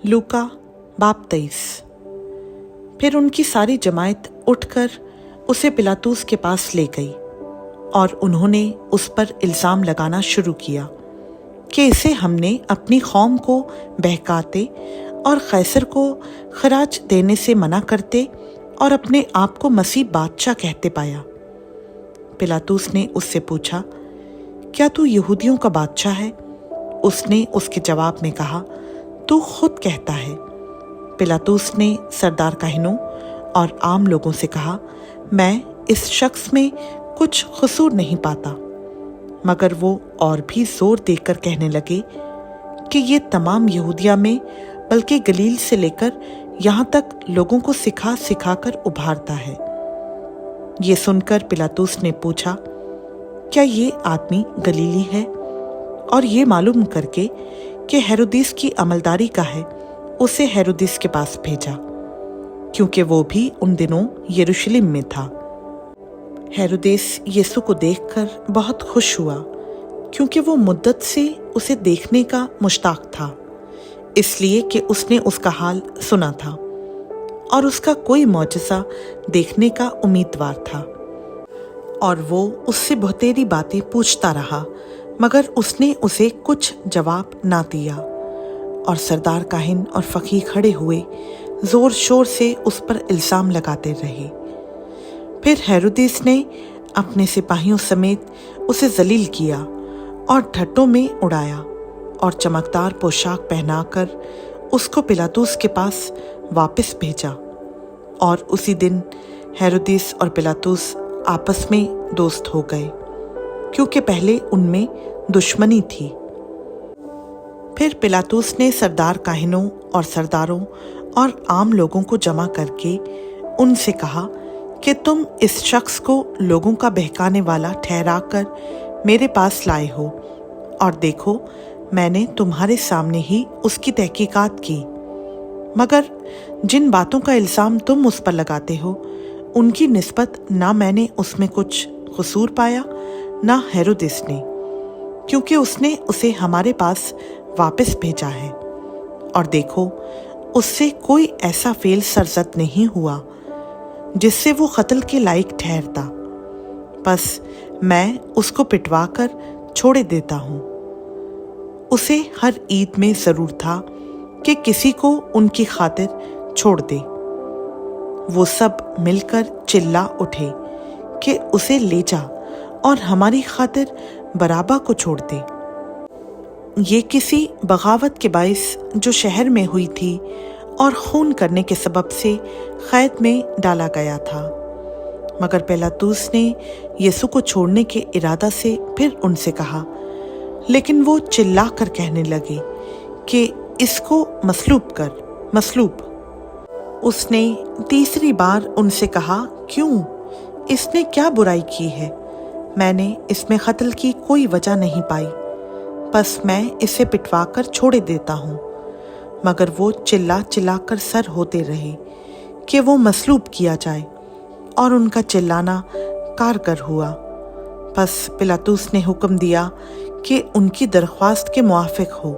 लूका बाब 23। फिर उनकी सारी जमात उठकर उसे पिलातुस के पास ले गई और उन्होंने उस पर इल्ज़ाम लगाना शुरू किया कि इसे हमने अपनी कौम को बहकाते और कैसर को खराज देने से मना करते और अपने आप को मसीह बादशाह कहते पाया। पिलातुस ने उससे पूछा, क्या तू यहूदियों का बादशाह है? उसने उसके जवाब में कहा, तू खुद कहता है। पिलातुस ने सरदार काहिनों और आम लोगों से कहा, मैं इस शख्स में कुछ कसूर नहीं पाता। मगर वो और भी जोर देकर कहने लगे कि ये तमाम यहूदिया में बल्कि गलील से लेकर यहाँ तक लोगों को सिखा सिखा कर उभारता है। ये सुनकर पिलातुस ने पूछा, क्या ये आदमी गलीली है? और ये मालूम करके कि हेरोदिस की अमलदारी का है, उसे हेरोदिस के पास भेजा, क्योंकि वो भी उन दिनों यरूशलेम में था। हेरोदेस यीशु को देखकर बहुत खुश हुआ, क्योंकि वो मुद्दत से उसे देखने का मुश्ताक था, इसलिए कि उसने उसका हाल सुना था और उसका कोई मौजज़ा देखने का उम्मीदवार था। और वो उससे बहुतेरी बातें पूछता रहा, मगर उसने उसे कुछ जवाब ना दिया। और सरदार काहिन और फकीह खड़े हुए जोर शोर से उस पर इल्ज़ाम लगाते रहे। फिर हेरोदेस ने अपने सिपाहियों समेत उसे जलील किया और ठट्टों में उड़ाया और चमकदार पोशाक पहनाकर उसको पिलातुस के पास वापस भेजा। और उसी दिन हेरोदेस और पिलातुस आपस में दोस्त हो गए, क्योंकि पहले उनमें दुश्मनी थी। फिर पिलातुस ने सरदार काहिनों और सरदारों और आम लोगों को जमा करके उनसे कहा कि तुम इस शख्स को लोगों का बहकाने वाला ठहराकर मेरे पास लाए हो, और देखो मैंने तुम्हारे सामने ही उसकी तहकीकात की। मगर जिन बातों का इल्ज़ाम तुम उस पर लगाते हो, उनकी निस्बत ना मैंने उसमें कुछ कसूर पाया, ना हेरोदेस ने, क्योंकि उसने उसे हमारे पास वापस भेजा है। और देखो उससे कोई ऐसा फेल सरजद नहीं हुआ जिससे वो कत्ल के लायक ठहरता। बस मैं उसको पिटवा कर छोड़े देता हूँ। उसे हर ईद में ज़रूर था कि किसी को उनकी खातिर छोड़ दे। वो सब मिलकर चिल्ला उठे कि उसे ले जा और हमारी खातिर बराबा को छोड़ दे। ये किसी बगावत के बाइस जो शहर में हुई थी और खून करने के सबब से कैद में डाला गया था। मगर पिलातुस ने यीशु को छोड़ने के इरादा से फिर उनसे कहा, लेकिन वो चिल्ला कर कहने लगे कि इसको मसलूब कर, मसलूब। उसने तीसरी बार उनसे कहा, क्यों? इसने क्या बुराई की है? मैंने इसमें कत्ल की कोई वजह नहीं पाई, बस मैं इसे पिटवा कर छोड़े देता हूँ। मगर वो चिल्ला चिल्ला कर सर होते रहे कि वो मसलूब किया जाए, और उनका चिल्लाना कारगर हुआ। बस पिलातुस ने हुक्म दिया कि उनकी दरख्वास्त के मुआफिक हो,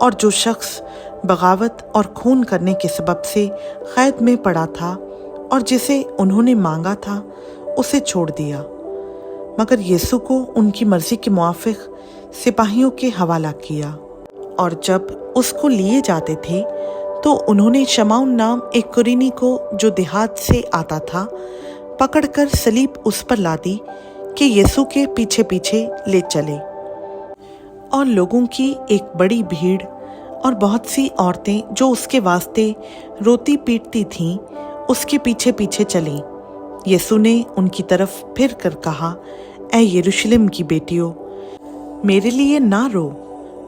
और जो शख्स बगावत और खून करने के सबब से कैद में पड़ा था और जिसे उन्होंने मांगा था, उसे छोड़ दिया। मगर यीशु को उनकी मर्जी के मुआफिक सिपाहियों के हवाला किया। और जब उसको लिए जाते थे तो उन्होंने शमाउन नाम एक कुरीनी को, जो देहात से आता था, पकड़कर सलीब उस पर लादी कि यीशु के पीछे पीछे ले चले। और लोगों की एक बड़ी भीड़ और बहुत सी औरतें जो उसके वास्ते रोती पीटती थीं, उसके पीछे पीछे चलीं। यीशु ने उनकी तरफ फिर कर कहा, ऐ यरूशलेम की बेटियों, मेरे लिए ना रो,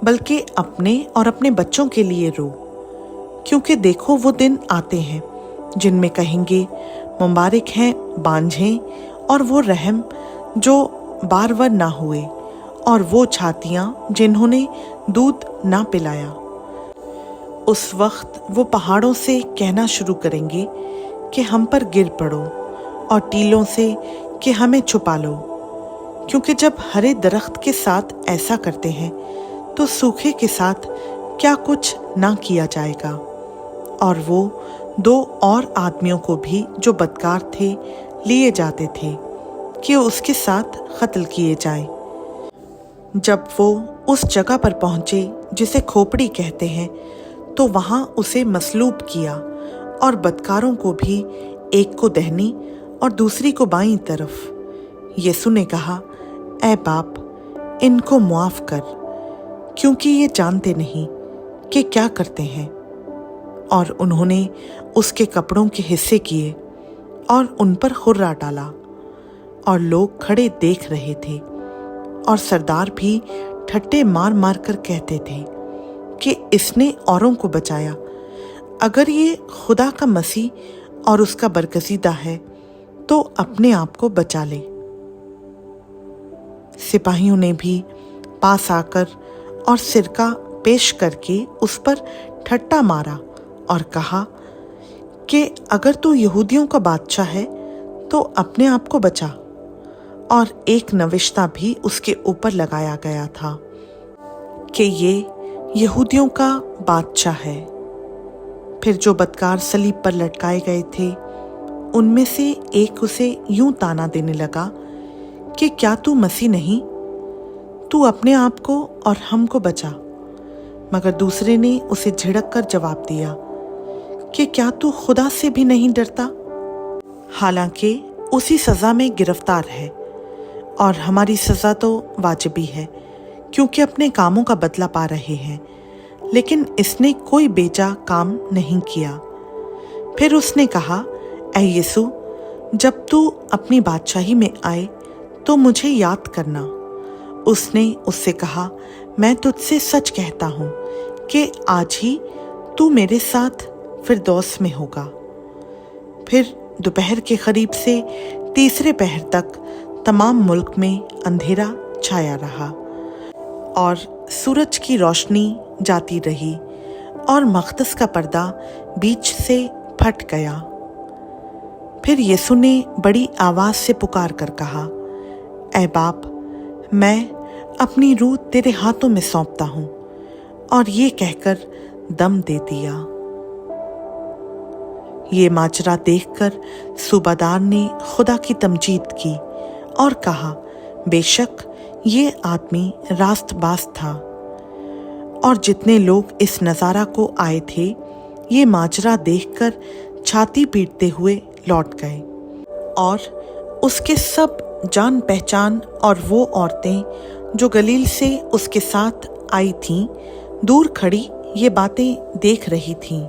बल्कि अपने और अपने बच्चों के लिए रो। क्योंकि देखो वो दिन आते हैं जिनमें कहेंगे, मुबारक हैं बांझें और वो रहम जो बारवर ना हुए, और वो छातियाँ जिन्होंने दूध ना पिलाया। उस वक्त वो पहाड़ों से कहना शुरू करेंगे कि हम पर गिर पड़ो, और टीलों से कि हमें छुपा लो। क्योंकि जब हरे दरख्त के साथ ऐसा करते हैं तो सूखे के साथ क्या कुछ ना किया जाएगा। और वो 2 और आदमियों को भी जो बदकार थे लिए जाते थे कि उसके साथ कत्ल किए जाएं। जब वो उस जगह पर पहुंचे जिसे खोपड़ी कहते हैं, तो वहां उसे मसलूब किया और बदकारों को भी, एक को दाहिनी और दूसरी को बाईं तरफ। यीशु ने कहा, ऐ बाप, इनको मुआफ कर, क्योंकि ये जानते नहीं कि क्या करते हैं। और उन्होंने उसके कपड़ों के हिस्से किए और उन पर खुर्रा डाला। और लोग खड़े देख रहे थे, और सरदार भी ठट्टे मार मार कर कहते थे कि इसने औरों को बचाया। अगर ये खुदा का मसीह और उसका बरगज़ीदा है, तो अपने आप को बचा ले। सिपाहियों ने भी पास आकर और सिरका पेश करके उस पर ठट्टा मारा और कहा कि अगर तू यहूदियों का बादशाह है, तो अपने आप को बचा। और एक नविश्ता भी उसके ऊपर लगाया गया था कि ये यहूदियों का बादशाह है। फिर जो बदकार सलीब पर लटकाए गए थे, उनमें से एक उसे यूं ताना देने लगा कि क्या तू मसीह नहीं? तू अपने आप को और हमको बचा। मगर दूसरे ने उसे झिड़क कर जवाब दिया कि क्या तू खुदा से भी नहीं डरता? हालांकि उसी सज़ा में गिरफ्तार है, और हमारी सज़ा तो वाजिबी है, क्योंकि अपने कामों का बदला पा रहे हैं। लेकिन इसने कोई बेजा काम नहीं किया। फिर उसने कहा, ऐ यीशु, जब तू अपनी बादशाही में आए तो मुझे याद करना। उसने उससे कहा, मैं तुझसे सच कहता हूँ कि आज ही तू मेरे साथ फिरदौस में होगा। फिर दोपहर के करीब से तीसरे पहर तक तमाम मुल्क में अंधेरा छाया रहा, और सूरज की रोशनी जाती रही, और मक़दस का पर्दा बीच से फट गया। फिर यीशु ने बड़ी आवाज़ से पुकार कर कहा, ऐ बाप, मैं अपनी रूह तेरे हाथों में सौंपता हूँ। और ये कहकर दम दे दिया। ये माजरा देखकर सूबादार ने खुदा की तमजीद की और कहा, बेशक ये आदमी रास्तबाज था। और जितने लोग इस नज़ारा को आए थे, ये माजरा देखकर छाती पीटते हुए लौट गए। और उसके सब जान पहचान और वो औरतें जो गलील से उसके साथ आई थीं, दूर खड़ी ये बातें देख रही थीं।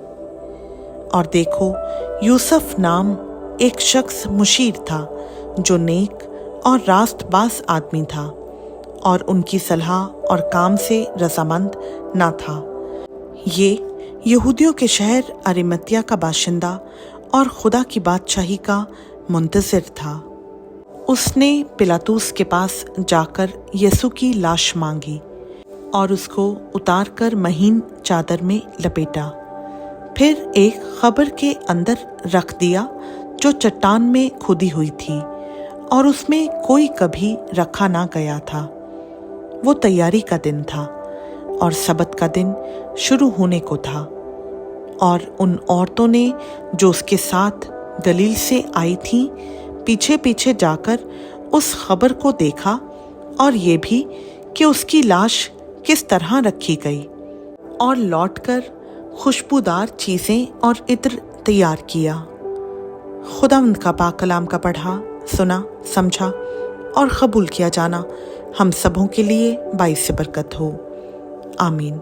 और देखो, यूसुफ नाम एक शख्स मुशीर था, जो नेक और रास्तबाज आदमी था, और उनकी सलाह और काम से रजामंद ना था। ये यहूदियों के शहर अरिमतिया का बाशिंदा और खुदा की बादशाही का मुंतज़िर था। उसने पिलातूस के पास जाकर यीशु की लाश मांगी और उसको उतार कर महीन चादर में लपेटा। फिर एक कब्र के अंदर रख दिया जो चट्टान में खुदी हुई थी, और उसमें कोई कभी रखा ना गया था। वो तैयारी का दिन था और सबत का दिन शुरू होने को था। और उन औरतों ने जो उसके साथ गलील से आई थीं, पीछे पीछे जाकर उस खबर को देखा, और ये भी कि उसकी लाश किस तरह रखी गई, और लौटकर खुशबूदार चीज़ें और इत्र तैयार किया। खुदावंद का पाक कलाम का पढ़ा, सुना, समझा और कबूल किया जाना हम सबों के लिए बाइस बरकत हो। आमीन।